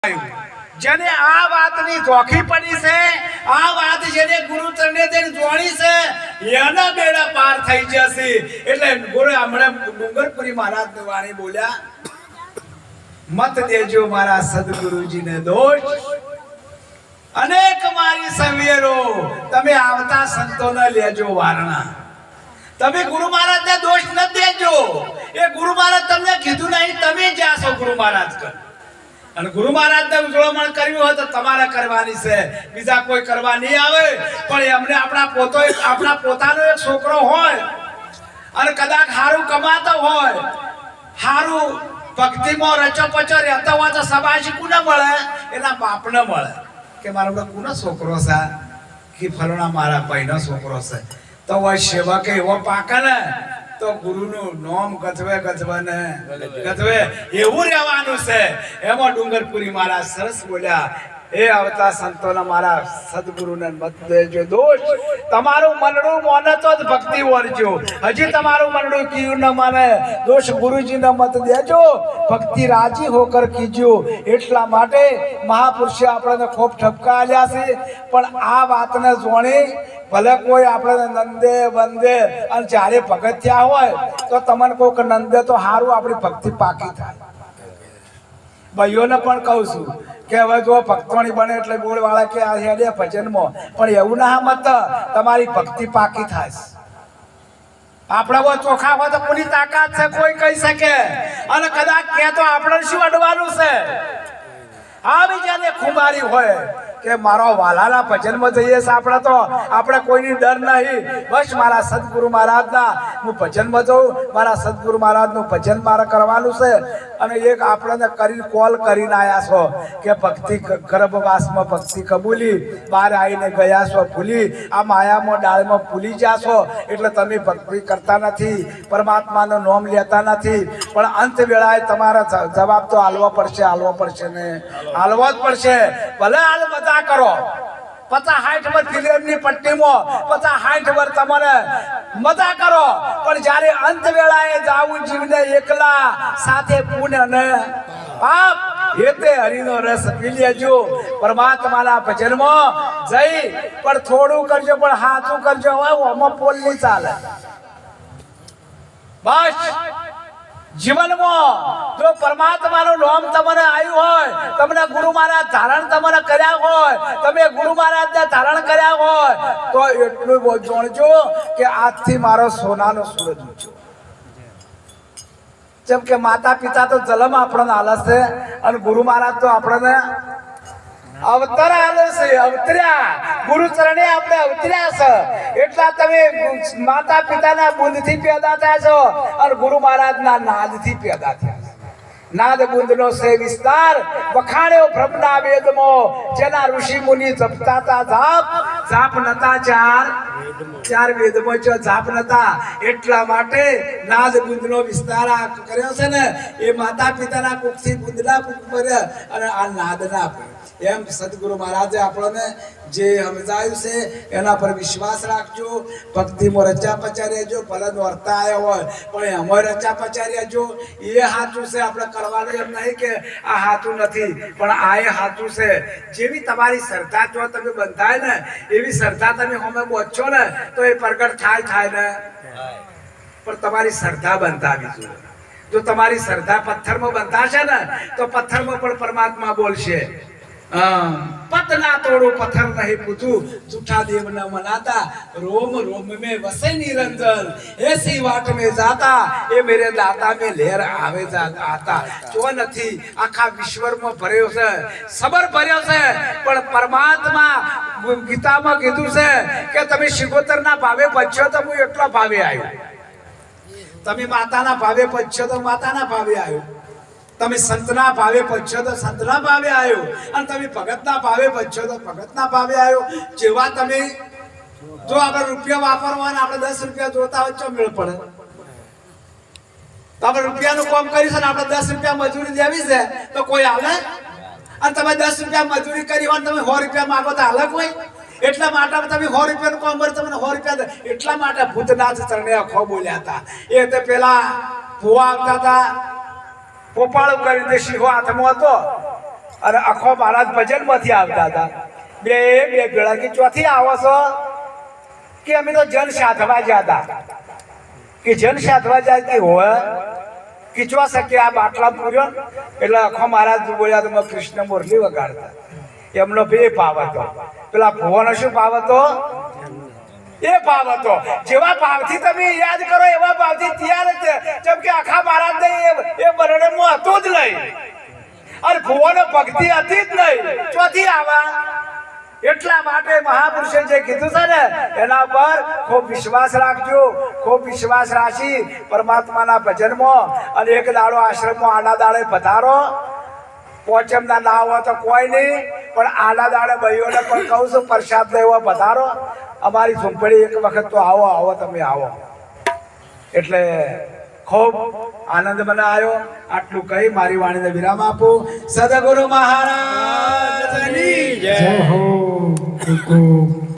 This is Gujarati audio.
જેને આ વાતની ચોખી પડી છે, આ વાત જેને ગુરુ ચરણે જઈને જોણી છે, એના બેડા પાર થઈ જશે. એટલે ગુરુ હમણાં ડુંગરપુરી મહારાજની વાણી બોલ્યા, મત દેજો મારા સદગુરુજીને દોષ, અનેક મારી સવેરો તમે આવતા સંતોને લેજો વારણા. તમે ગુરુ મહારાજને દોષ ન દેજો, એ ગુરુ મહારાજ તમને કીધું નહીં, તમે જ્યાં છો ગુરુ મહારાજ કર. અને ગુરુ મહારાજને ઉજળવણ કર્યું હોય તો તમારે કરવાની છે, બીજા કોઈ કરવા નહીં આવે. પણ એમને આપણા પોતાનો એક છોકરો હોય અને કદાચ સારું કમાતો હોય, સારું ભક્તિમાં રચો-પચો રહેતો હોય તો સબાશી કોને મળે? એના બાપને મળે કે મારો કોનો છોકરો છે, કે ફલાણા મારા ભાઈનો છોકરો છે. તો હોય સેવક એવો પાકે ને તો ગુરુનું નામ ગજવે એવું રહેવાનું છે. એમાં ડુંગરપુરી મહારાજ સરસ બોલ્યા, એ આવતા સંતોના મારા સદગુરુને મત દેજો દોષ, તમારું મનડું માને તો જ ભક્તિ વરજો, હજી તમારું મનડું કીયું ન માને દોષ ગુરુજીને મત દેજો, ભક્તિ રાજી હોકર કીજો. એટલા માટે મહાપુરુષે આપણને ખૂબ ઠપકા આલ્યા છે. પણ આ વાતને જોણી ભલે કોઈ આપણે નંદે વંદે અને જ્યારે ભગત થયા હોય તો તમને કોઈક નંદે તો સારું આપણી ભક્તિ પાકી થાય. ભાઈઓને પણ કહું છું કે હવે જો ભક્તોની બને એટલે ગોળવાળા કે આ હેડે ભજનમાં, પણ એવું ના મત તમારી ભક્તિ પાકી થાય. આપણે બહુ ચોખા હોય તો કોની તાકાત છે કોઈ કહી શકે, અને કદાચ કે તો આપણે શું અડવાનું છે? આ બીજાને ખુમારી હોય કે મારો વાલાના ભજનમાં જઈએ છે આપણે કોઈની ડર નહીં. બસ મારા સદગુરુ મહારાજના હું ભજનમાં જઉં, મારા સદગુરુ મહારાજનું ભજન મારે કરવાનું છે. અને એક આપણને કરી કોલ કરીને આવ્યા છો કે ભક્તિ ગર્ભવાસમાં ભક્તિ કબૂલી, બહાર આવીને ગયા છો ભૂલી, આ માયામાં ડાળમાં ભૂલી જાશો. એટલે તમે ભક્તિ કરતા નથી, પરમાત્માનું નામ લેતા નથી. પણ અંત વેળાએ તમારા જવાબ તો હાલવો પડશે ને હાલવો જ પડશે. ભલે હાલ બધા કરો 50-60 વર્ષ ફિલ્મની પટ્ટીમાં 50-60 વર્ષ તમારે મજા કરો, પણ જ્યારે અંત વેળાએ જાવું જીવને એકલા, સાથે પુણ્ય ને પાપ હેતે હરિનો રસ પી લેજો. પરમાત્માના ભજનમાં જઈ પણ થોડું કરજો, પણ હાથું કરજો. હવે ઓમાં પોલ નહીં ચાલે. બસ જીવનમાં જો પરમાત્માનું નામ તમને આવ્યું હોય, તમને ગુરુ મહારાજ ધારણ તમને કર્યા હોય, તમે ગુરુ મહારાજને ધારણ કર્યા હોય તો એટલું જાણજો કે આજથી મારો સોનાનો સૂરજ ઊંચો. જેમ કે માતા પિતા તો જન્મ આપણને આલે છે, અને ગુરુ મહારાજ તો આપણને અવતાર આલે છે. અવતર્યા ગુરુ ચરણે આપણે અવતર્યા છે. એટલા તમે માતા પિતાના બુંદથી પેદા થયા છો અને ગુરુ મહારાજના નાદથી પેદા થયા. નાદ બુંદનો છે વિસ્તાર, વખાણ્યો બ્રહ્મના વેદમાં, જેના ઋષિ મુનિ જપતા હતા જાપ નતા ચાર વેદમાં જાપ નતા. એટલા માટે નાદ બુંદનો વિસ્તાર કર્યો છે ને, એ માતા પિતાના કુખથી બુંદના કુખ પર અને આ નાદના પર. એમ સદગુરુ મહારાજે આપણને જે સમજાયું છે એના પર વિશ્વાસ રાખજો. ભક્તિમાં રચા પચારી રહેજો. ભલે નોરતા આવ્યા હોય પણ એમાં રચા પચારી રહેજો. એ સાચું છે, આપણે કરવાનું એમ નહીં કે આ સાચું નથી, પણ આ એ સાચું છે. જેવી તમારી શ્રદ્ધા જો તમે બંધાય ને, એવી શ્રદ્ધા તમે હમે પહોંચો ને તો એ પ્રગટ થાય ને. પણ તમારી શ્રદ્ધા બંધાવી જોઈએ. જો તમારી શ્રદ્ધા પથ્થરમાં બંધાશે ને તો પથ્થરમાં પણ પરમાત્મા બોલશે. પતના તોડો પથ્થર નહીં પૂછું, જૂઠા દેવ ન મનાતા, રોમ રોમ में वसे निरंजन, ऐसी वाट में जाता એ મેરે દાતા में લહેર આવે આતા. જો નથી આખા વિશ્વમાં ભર્યો છે, સબર ભર્યો છે, પણ પરમાત્મા ગીતામાં કીધું છે કે તમે શિગોતરના ભાવે બચ્યો તો હું એટલા ભાવે આવ્યો. તમે માતાના ભાવે બચ્યો તો માતાના ભાવે આવ્યો. તમે સંતના ભાવે પચ્છો તો સંતના ભાવે આવ્યો, અને તમે ભગતના ભાવે પચ્છો તો ભગતના ભાવે આવ્યો. જેવા તમે જો આપણે રૂપિયા વાપરવાના, આપણે 10 રૂપિયા જોતા હોય તો મેળ પડે. તો આપણે રૂપિયાનું કામ કરીશું ને આપણે 10 રૂપિયા મજૂરી દેવી છે તો કોઈ આવે? અને તમે 10 રૂપિયા મજૂરી કરી હોય તમે 100 રૂપિયા માંગો તો અલગ હોય. એટલા માટે તમે 100 રૂપિયાનું કામ કરે, તમને 100 રૂપિયા. એટલા માટે ભૂતનાથ ચરણે અખો બોલ્યા હતા. એ તે પેલા ભુવા આવતા હતા, પોપાળું કરીને સિંહો હાથમાં હતો અને આખો મહારાજ ભજનમાંથી આવતા હતા બે બે ભેળા કે ચોથી આવો છો કે અમે તો જન સાધવા ગયા હતા કે જન સાધવા જાય કે હોય ખીચવા શકે આ બાટલા પૂર્યો એટલે આખો મહારાજ બોલ્યા તો કૃષ્ણ મુરલી વગાડતા એમનો બે ભાવ હતો પેલા ભુવાનો શું ભાવ હતો એ ભાવ હતો જેવા ભાવથી તમે યાદ કરો એવા ભાવથી તૈયાર જ જેમ કે આખા મહારાજ એ બરણમાં હતું જ નહીં અને ભુવાનો ભક્તિ હતી જ નહીં ચોથી આવા એટલા માટે મહાપુરુષે જે કીધું છે ને એના પર ખૂબ વિશ્વાસ રાખજો ખૂબ વિશ્વાસ રાખી પરમાત્માના ભજનમાં અને એક દાડો આશ્રમમાં આડા દાડે પધારો પોચમના ના હોય તો કોઈ નહીં પણ આડા દાડે ભાઈઓને પણ કહું છું પ્રસાદ લેવો પધારો અમારી ઝૂંપડી એક વખત તો આવો આવો તમે આવો એટલે ખૂબ આનંદ મને આવ્યો આટલું કહી મારી વાણીને વિરામ આપું સદગુરુ મહારાજની જય હો